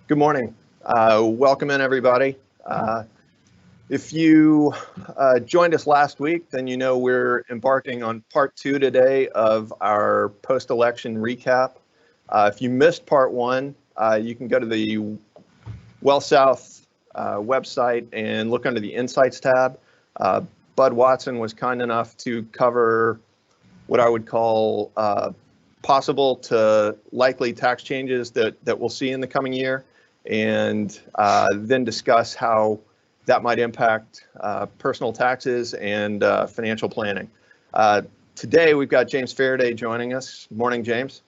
Good morning. Welcome in, everybody. If you joined us last week, then you know we're embarking on part 2 today of our post-election recap. If you missed part 1, you can go to the WealthSouth website and look under the Insights tab. Bud Watson was kind enough to cover what I would call possible to likely tax changes that we'll see in the coming year, and then discuss how that might impact personal taxes and financial planning. Today, we've got James Fereday joining us. Morning, James.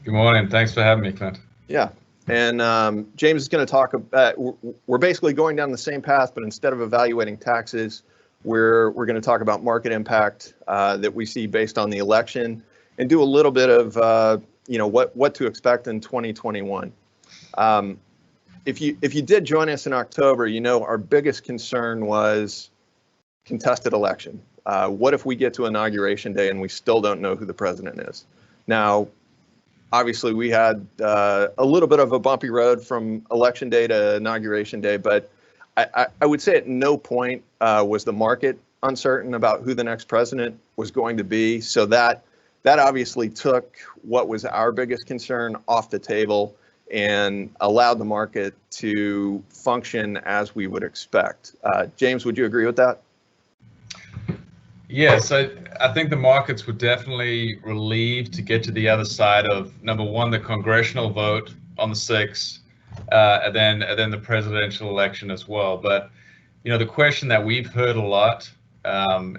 Good morning. Thanks for having me, Clint. Yeah, and James is going to talk about, we're basically going down the same path, but instead of evaluating taxes, we're going to talk about market impact that we see based on the election, and do a little bit of what to expect in 2021. If you did join us in October, you know our biggest concern was contested election. What if we get to Inauguration Day and we still don't know who the president is? Now, obviously, we had a little bit of a bumpy road from Election Day to Inauguration Day, but I would say at no point was the market uncertain about who the next president was going to be. So that obviously took what was our biggest concern off the table and allowed the market to function as we would expect. James, would you agree with that? Yes, I think the markets were definitely relieved to get to the other side of, number one, the congressional vote on the 6th, and then the presidential election as well. But the question that we've heard a lot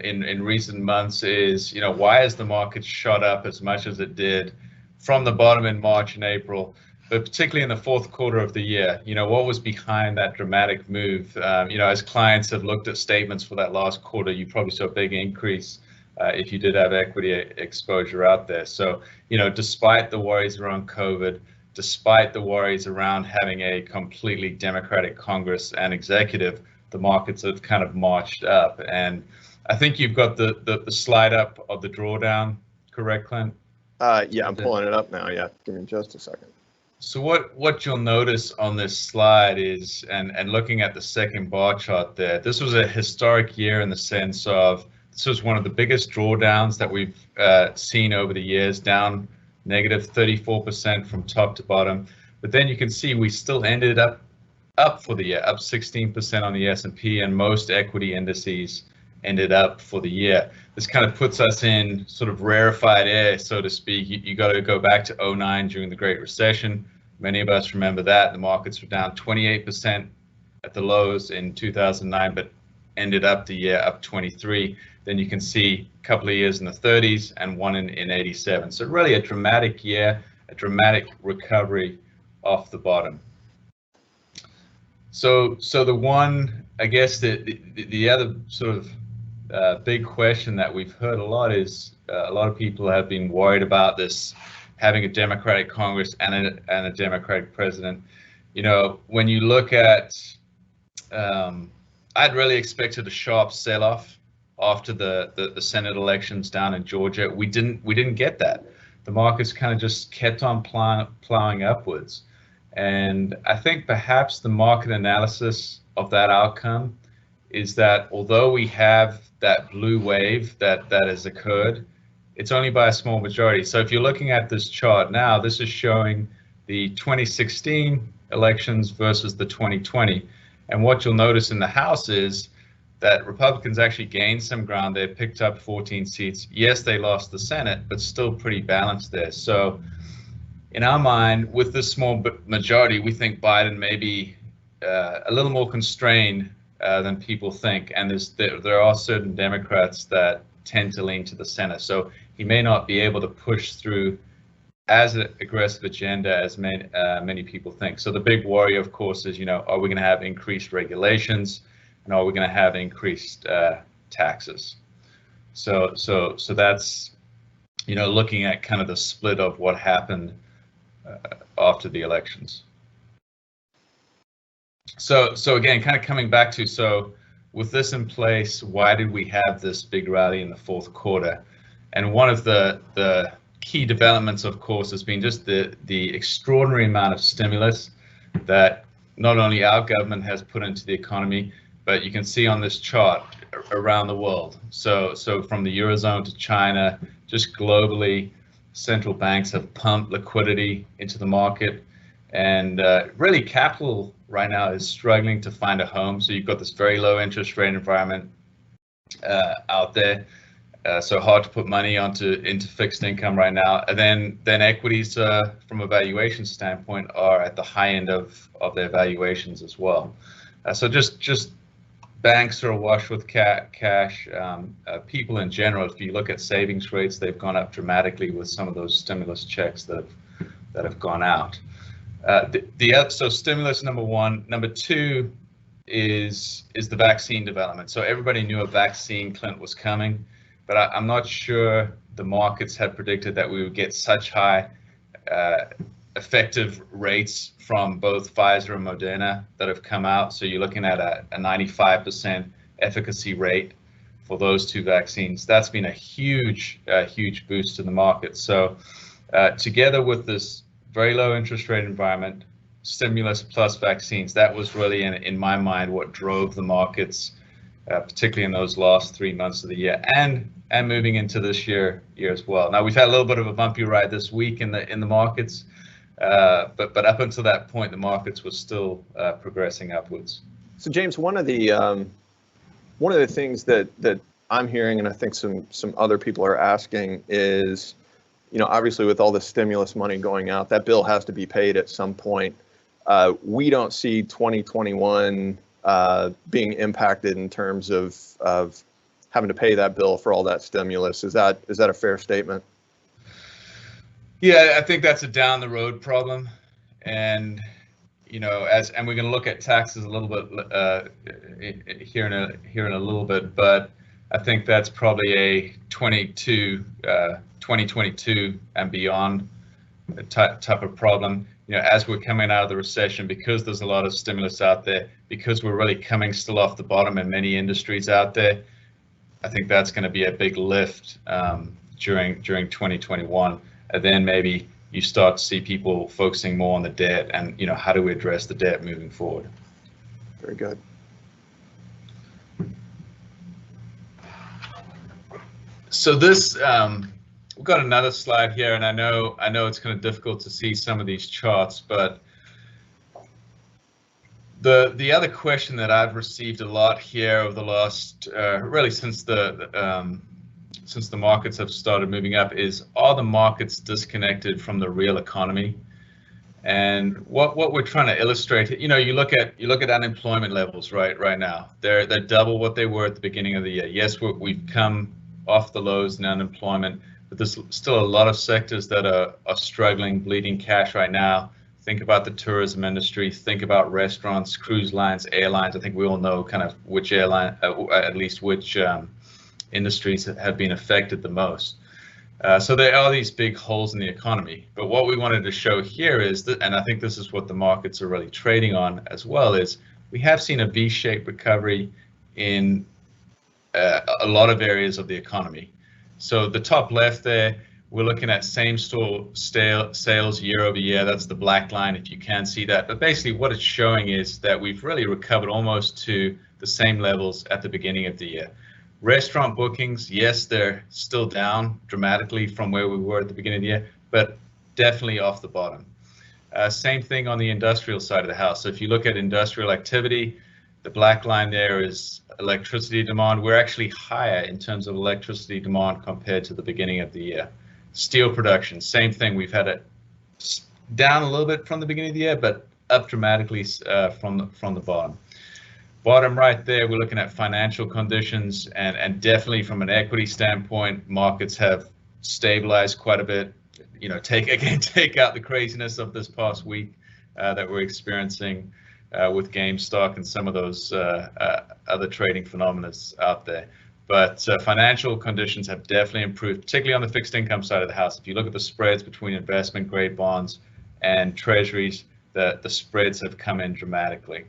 in recent months is, why has the market shot up as much as it did from the bottom in March and April, but particularly in the fourth quarter of the year? What was behind that dramatic move? As clients have looked at statements for that last quarter, you probably saw a big increase if you did have equity exposure out there. So, despite the worries around COVID, despite the worries around having a completely Democratic Congress and executive, the markets have kind of marched up. And I think you've got the slide up of the drawdown, correct, Clint? Yeah, I'm pulling it up now. Yeah, give me just a second. So what you'll notice on this slide is, and looking at the second bar chart there, this was a historic year in the sense of this was one of the biggest drawdowns that we've seen over the years, down negative 34% from top to bottom. But then you can see we still ended up for the year, up 16% on the S&P, and most equity indices ended up for the year. This kind of puts us in sort of rarefied air, so to speak. You got to go back to 2009 during the Great Recession. Many of us remember that. The markets were down 28% at the lows in 2009, but ended up the year up 23. Then you can see a couple of years in the 30s and one in 87. So really a dramatic year, a dramatic recovery off the bottom. So the one, I guess the other sort of big question that we've heard a lot is a lot of people have been worried about this, having a Democratic Congress and a Democratic president. When you look at, I'd really expected a sharp sell-off after the Senate elections down in Georgia. We didn't get that. The markets kind of just kept on plowing upwards. And I think perhaps the market analysis of that outcome is that although we have that blue wave that has occurred, it's only by a small majority. So if you're looking at this chart now, this is showing the 2016 elections versus the 2020. And what you'll notice in the House is that Republicans actually gained some ground. They picked up 14 seats. Yes, they lost the Senate, but still pretty balanced there. So in our mind, with this small majority, we think Biden may be a little more constrained than people think. And there are certain Democrats that tend to lean to the center. So he may not be able to push through as an aggressive agenda as many people think. So the big worry, of course, is, are we going to have increased regulations, and are we going to have increased taxes? So that's, looking at kind of the split of what happened after the elections. So again, kind of coming back to, so with this in place, why did we have this big rally in the fourth quarter? And one of the key developments, of course, has been just the extraordinary amount of stimulus that not only our government has put into the economy, but you can see on this chart around the world. So from the Eurozone to China, just globally, central banks have pumped liquidity into the market, and really capital right now is struggling to find a home. So you've got this very low interest rate environment out there. So hard to put money into fixed income right now. And then equities, from a valuation standpoint, are at the high end of their valuations as well. So just banks are awash with cash. People in general, if you look at savings rates, they've gone up dramatically with some of those stimulus checks that have gone out. So stimulus, number one. Number two is the vaccine development. So everybody knew a vaccine, Clint, was coming, but I'm not sure the markets had predicted that we would get such high effective rates from both Pfizer and Moderna that have come out. So you're looking at a 95% efficacy rate for those two vaccines. That's been a huge boost to the market. So together with this very low interest rate environment, stimulus plus vaccines, that was really, in my mind, what drove the markets, particularly in those last 3 months of the year, and moving into this year as well. Now we've had a little bit of a bumpy ride this week in the markets, but up until that point, the markets were still progressing upwards. So James, one of the things that I'm hearing, and I think some other people are asking, is, obviously with all the stimulus money going out, that bill has to be paid at some point. We don't see 2021 being impacted in terms of having to pay that bill for all that stimulus. Is that a fair statement? Yeah, I think that's a down the road problem, and we're going to look at taxes a little bit here in a little bit, but I think that's probably a 2022 and beyond type of problem. As we're coming out of the recession, because there's a lot of stimulus out there, because we're really coming still off the bottom in many industries out there, I think that's going to be a big lift during 2021. And then maybe you start to see people focusing more on the debt and, how do we address the debt moving forward? Very good. So this, we've got another slide here, and I know it's kind of difficult to see some of these charts, but the other question that I've received a lot here over the last, really since the markets have started moving up, is, are the markets disconnected from the real economy? And what we're trying to illustrate, you look at unemployment levels right now. They're double what they were at the beginning of the year. Yes, we've come off the lows in unemployment, but there's still a lot of sectors that are struggling, bleeding cash right now. Think about the tourism industry, think about restaurants, cruise lines, airlines. I think we all know kind of which airline, at least which industries have been affected the most. So there are these big holes in the economy. But what we wanted to show here is that, and I think this is what the markets are really trading on as well, is we have seen a V-shaped recovery in a lot of areas of the economy. So the top left there, we're looking at same-store sales year over year. That's the black line, if you can see that. But basically what it's showing is that we've really recovered almost to the same levels at the beginning of the year. Restaurant bookings, yes, they're still down dramatically from where we were at the beginning of the year, but definitely off the bottom. Same thing on the industrial side of the house. So if you look at industrial activity, the black line there is electricity demand. We're actually higher in terms of electricity demand compared to the beginning of the year. Steel production, same thing. We've had it down a little bit from the beginning of the year, but up dramatically from the bottom. Bottom right there, we're looking at financial conditions, and definitely from an equity standpoint, markets have stabilized quite a bit. Take out the craziness of this past week that we're experiencing with GameStop and some of those other trading phenomena out there. But financial conditions have definitely improved, particularly on the fixed income side of the house. If you look at the spreads between investment grade bonds and treasuries, the spreads have come in dramatically.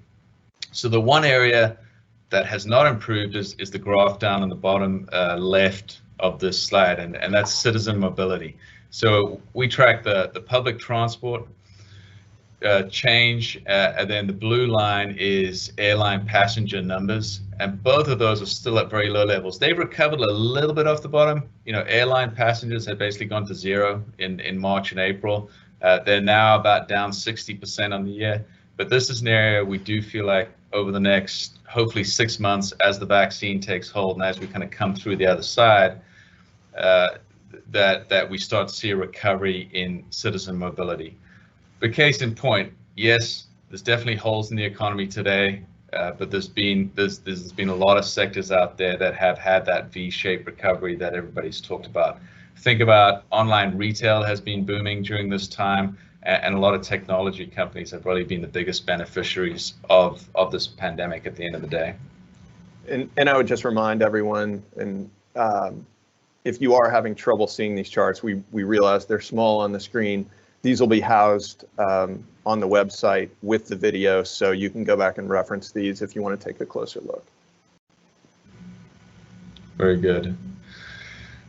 So the one area that has not improved is the graph down on the bottom left of this slide, and that's citizen mobility. So we track the public transport. change, and then the blue line is airline passenger numbers, and both of those are still at very low levels. They've recovered a little bit off the bottom. Airline passengers had basically gone to zero in March and April. They're now about down 60% on the year, but this is an area we do feel like over the next, hopefully 6 months, as the vaccine takes hold and as we kind of come through the other side, that we start to see a recovery in citizen mobility. But case in point, yes, there's definitely holes in the economy today, but there's been a lot of sectors out there that have had that V-shaped recovery that everybody's talked about. Think about online retail has been booming during this time, and a lot of technology companies have really been the biggest beneficiaries of this pandemic at the end of the day. And I would just remind everyone, and if you are having trouble seeing these charts, we realize they're small on the screen. These will be housed on the website with the video, so you can go back and reference these if you want to take a closer look. Very good.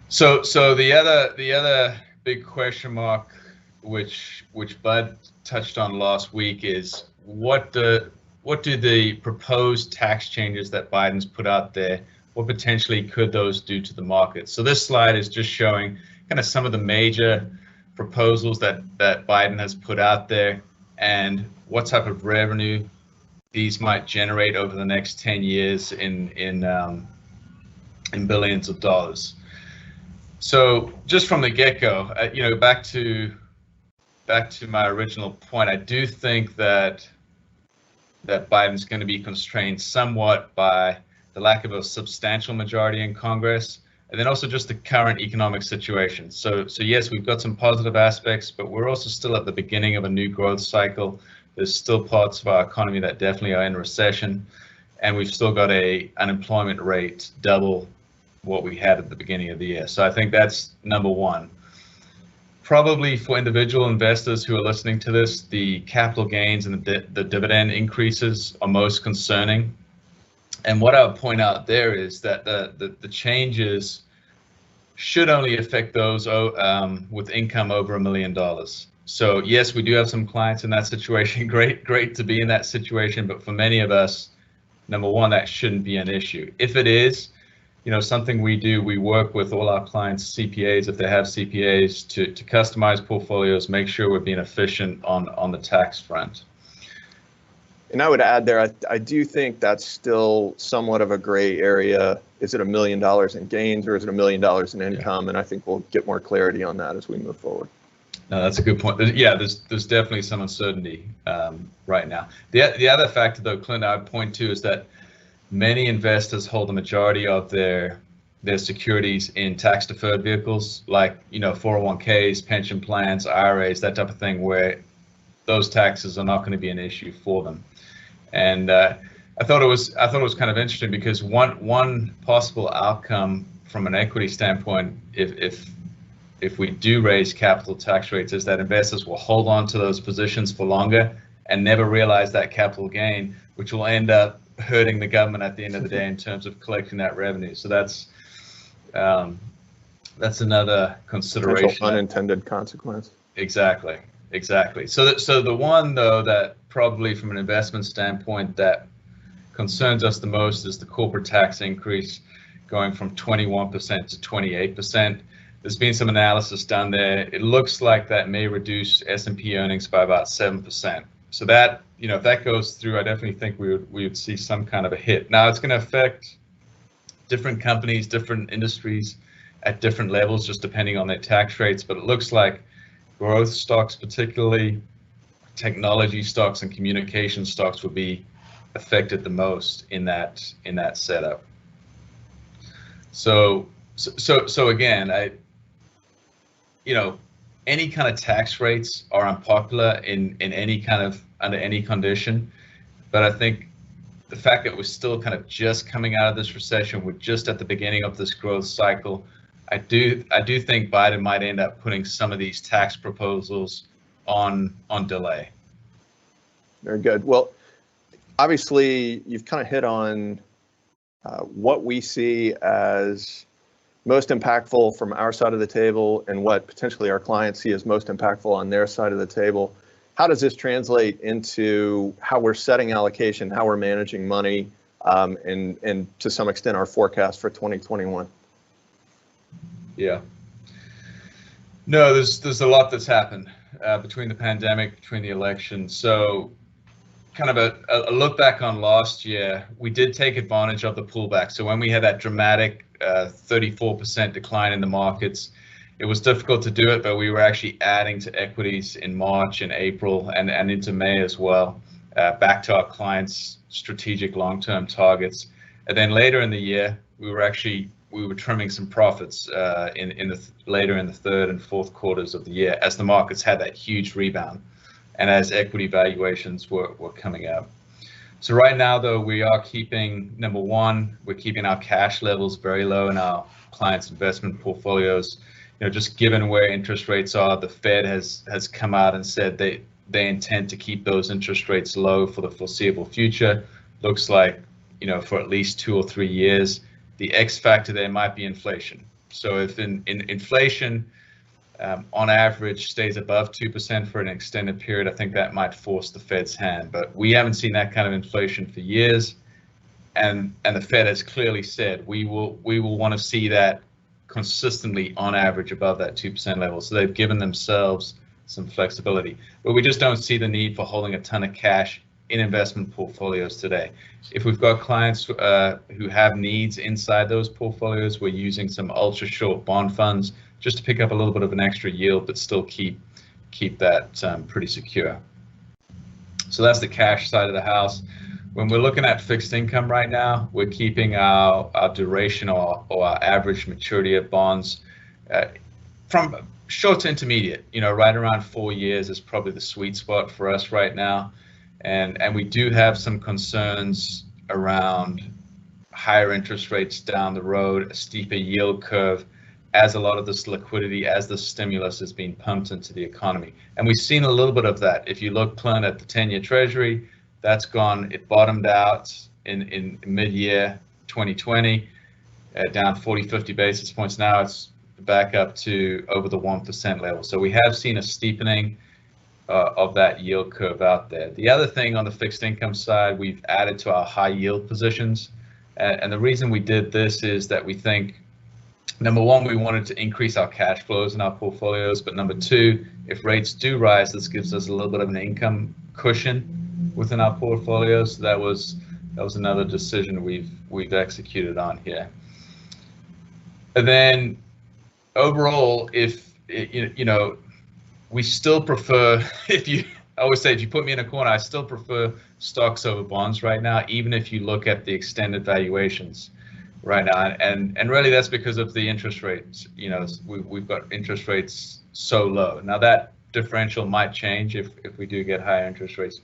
So the other big question mark, which Bud touched on last week, is what do the proposed tax changes that Biden's put out there, what potentially could those do to the market? So this slide is just showing kind of some of the major proposals that Biden has put out there and what type of revenue these might generate over the next 10 years in billions of dollars. So just from the get-go, back to my original point, I do think that Biden's going to be constrained somewhat by the lack of a substantial majority in Congress, and then also just the current economic situation. So yes, we've got some positive aspects, but we're also still at the beginning of a new growth cycle. There's still parts of our economy that definitely are in recession, and we've still got a unemployment rate double what we had at the beginning of the year. So I think that's number one. Probably for individual investors who are listening to this, the capital gains and the dividend increases are most concerning. And what I would point out there is that the changes should only affect those with income over $1 million. So yes, we do have some clients in that situation. Great to be in that situation, but for many of us, number one, that shouldn't be an issue. If it is, something we do, we work with all our clients, CPAs, if they have CPAs, to customize portfolios, make sure we're being efficient on the tax front. And I would add there, I do think that's still somewhat of a gray area. Is it $1 million in gains or is it $1 million in income? And I think we'll get more clarity on that as we move forward. No, that's a good point. Yeah, there's definitely some uncertainty right now. The other factor, though, Clint, I would point to is that many investors hold the majority of their securities in tax-deferred vehicles, like 401ks, pension plans, IRAs, that type of thing, where those taxes are not going to be an issue for them. And I thought it was kind of interesting because one possible outcome from an equity standpoint, if we do raise capital tax rates, is that investors will hold on to those positions for longer and never realize that capital gain, which will end up hurting the government at the end of the day in terms of collecting that revenue. So that's another consideration. Potential unintended consequence. Exactly. So the one, though, that probably from an investment standpoint that concerns us the most is the corporate tax increase going from 21% to 28%. There's been some analysis done there. It looks like that may reduce S&P earnings by about 7%. So that, if that goes through, I definitely think we would see some kind of a hit. Now, it's going to affect different companies, different industries at different levels, just depending on their tax rates. But it looks like growth stocks, particularly technology stocks and communication stocks, will be affected the most in that setup. So again, any kind of tax rates are unpopular in any kind of under any condition, but I think the fact that we're still kind of just coming out of this recession, we're just at the beginning of this growth cycle, I do think Biden might end up putting some of these tax proposals on delay. Very good. Well, obviously, you've kind of hit on what we see as most impactful from our side of the table and what potentially our clients see as most impactful on their side of the table. how does this translate into how we're setting allocation, how we're managing money, and to some extent our forecast for 2021? Yeah. No, there's a lot that's happened between the pandemic, between the election. So kind of a look back on last year, we did take advantage of the pullback. So when we had that dramatic 34% decline in the markets, it was difficult to do it, but we were actually adding to equities in March and April and into May as well, back to our clients' strategic long-term targets. And then later in the year, we were trimming some profits later in the third and fourth quarters of the year as the markets had that huge rebound and as equity valuations were coming up. So right now, though, we are keeping, number one, we're keeping our cash levels very low in our clients' investment portfolios. Just given where interest rates are, the Fed has come out and said they intend to keep those interest rates low for the foreseeable future. Looks like, for at least 2 or 3 years. The X factor there might be inflation. So if inflation on average stays above 2% for an extended period, I think that might force the Fed's hand. But we haven't seen that kind of inflation for years, and the Fed has clearly said we will want to see that consistently on average above that 2% level. So they've given themselves some flexibility, but we just don't see the need for holding a ton of cash in investment portfolios today. If we've got clients who have needs inside those portfolios, we're using some ultra short bond funds just to pick up a little bit of an extra yield, but still keep that pretty secure. So that's the cash side of the house. When we're looking at fixed income right now, we're keeping our duration or our average maturity of bonds from short to intermediate. Right around 4 years is probably the sweet spot for us right now. And we do have some concerns around higher interest rates down the road, a steeper yield curve, as a lot of this liquidity, as the stimulus is being pumped into the economy. And we've seen a little bit of that. If you look, Clint, at the 10-year Treasury, that's gone, it bottomed out in mid-year 2020, down 40, 50 basis points. Now it's back up to over the 1% level. So we have seen a steepening of that yield curve out there. The other thing on the fixed income side, we've added to our high yield positions. And the reason we did this is that we think, number one, we wanted to increase our cash flows in our portfolios, but number two, if rates do rise, this gives us a little bit of an income cushion within our portfolios. So that was another decision we've executed on here. And then overall, we still prefer, I always say, if you put me in a corner, I still prefer stocks over bonds right now, even if you look at the extended valuations right now. And really that's because of the interest rates. We've got interest rates so low. Now that differential might change if we do get higher interest rates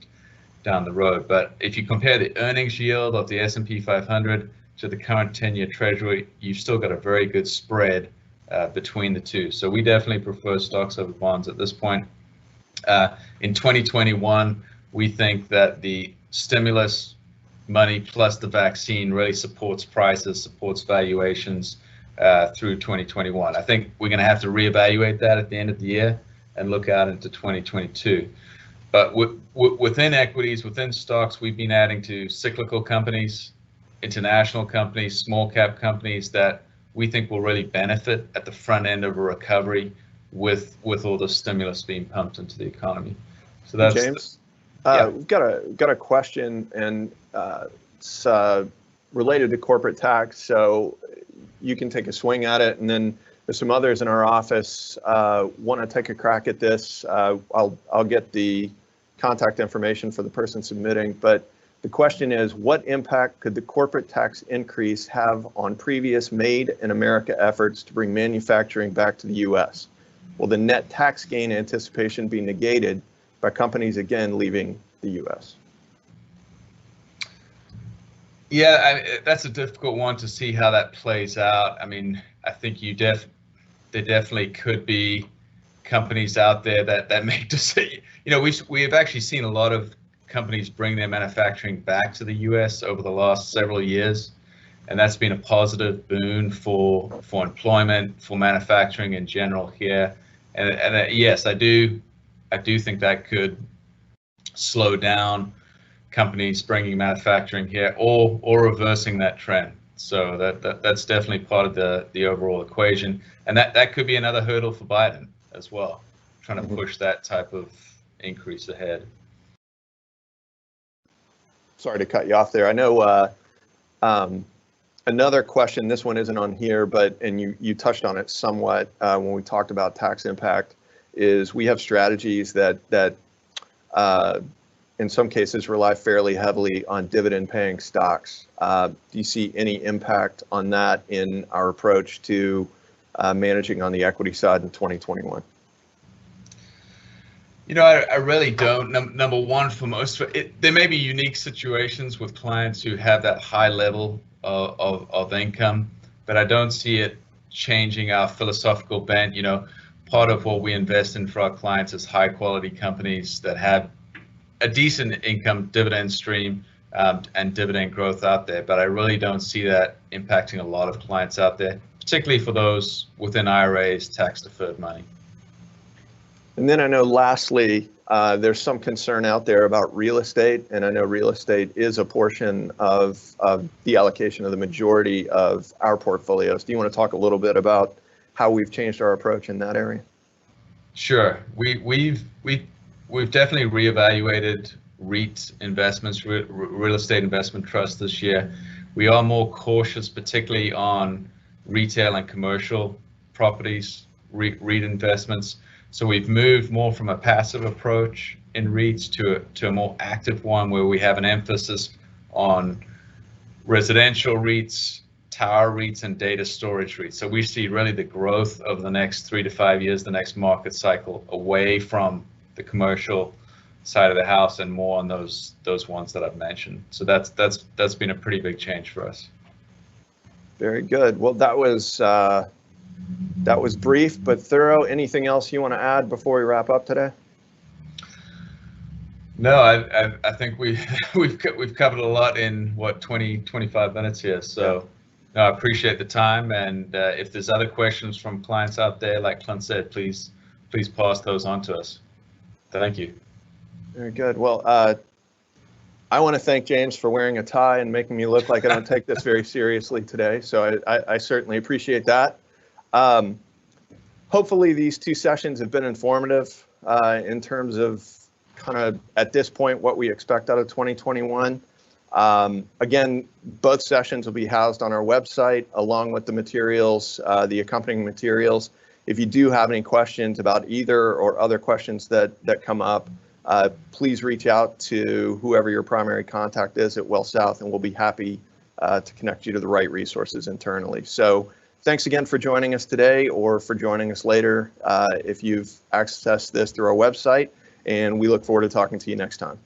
down the road. But if you compare the earnings yield of the S&P 500 to the current 10-year Treasury, you've still got a very good spread between the two. So we definitely prefer stocks over bonds at this point. In 2021, we think that the stimulus money plus the vaccine really supports prices, supports valuations through 2021. I think we're going to have to reevaluate that at the end of the year and look out into 2022. But within equities, within stocks, we've been adding to cyclical companies, international companies, small cap companies that we think will really benefit at the front end of a recovery with all the stimulus being pumped into the economy. So that's James. Yeah. We've got a question, and it's related to corporate tax. So you can take a swing at it, and then there's some others in our office want to take a crack at this. I'll get the contact information for the person submitting, but the question is, what impact could the corporate tax increase have on previous Made in America efforts to bring manufacturing back to the U.S.? Will the net tax gain anticipation be negated by companies again leaving the U.S.? Yeah, that's a difficult one to see how that plays out. I mean, I think there definitely could be companies out there that make decisions. We have actually seen a lot of companies bring their manufacturing back to the U.S. over the last several years, and that's been a positive boon for employment, for manufacturing in general here. And yes, I do think that could slow down companies bringing manufacturing here, or reversing that trend. So that's definitely part of the overall equation, and that could be another hurdle for Biden as well, trying to push that type of increase ahead. Sorry to cut you off there. I know another question, this one isn't on here, and you touched on it somewhat when we talked about tax impact, is we have strategies that in some cases rely fairly heavily on dividend paying stocks. Do you see any impact on that in our approach to managing on the equity side in 2021? You know, I really don't. Number one, for most, there may be unique situations with clients who have that high level of income, but I don't see it changing our philosophical bent. You know, part of what we invest in for our clients is high quality companies that have a decent income dividend stream and dividend growth out there, but I really don't see that impacting a lot of clients out there, particularly for those within IRAs, tax deferred money. And then I know lastly, there's some concern out there about real estate, and I know real estate is a portion of the allocation of the majority of our portfolios. Do you want to talk a little bit about how we've changed our approach in that area? Sure. We've definitely reevaluated REIT investments, real estate investment trusts this year. We are more cautious, particularly on retail and commercial properties, REIT investments. So we've moved more from a passive approach in REITs to a more active one, where we have an emphasis on residential REITs, tower REITs, and data storage REITs. So we see really the growth over the next 3 to 5 years, the next market cycle, away from the commercial side of the house and more on those ones that I've mentioned. So that's been a pretty big change for us. Very good. Well, that was brief but thorough. Anything else you want to add before we wrap up today? No, I think we've covered a lot in 20-25 minutes here. So no, I appreciate the time, and if there's other questions from clients out there, like Clint said, please pass those on to us. Thank you. Very good. Well, I want to thank James for wearing a tie and making me look like I don't take this very seriously today. So I certainly appreciate that. Hopefully these 2 sessions have been informative in terms of kind of at this point what we expect out of 2021. Again, both sessions will be housed on our website along with the materials, the accompanying materials. If you do have any questions about either or other questions that come up, please reach out to whoever your primary contact is at WealthSouth, and we'll be happy to connect you to the right resources internally. So thanks again for joining us today, or for joining us later if you've accessed this through our website, and we look forward to talking to you next time.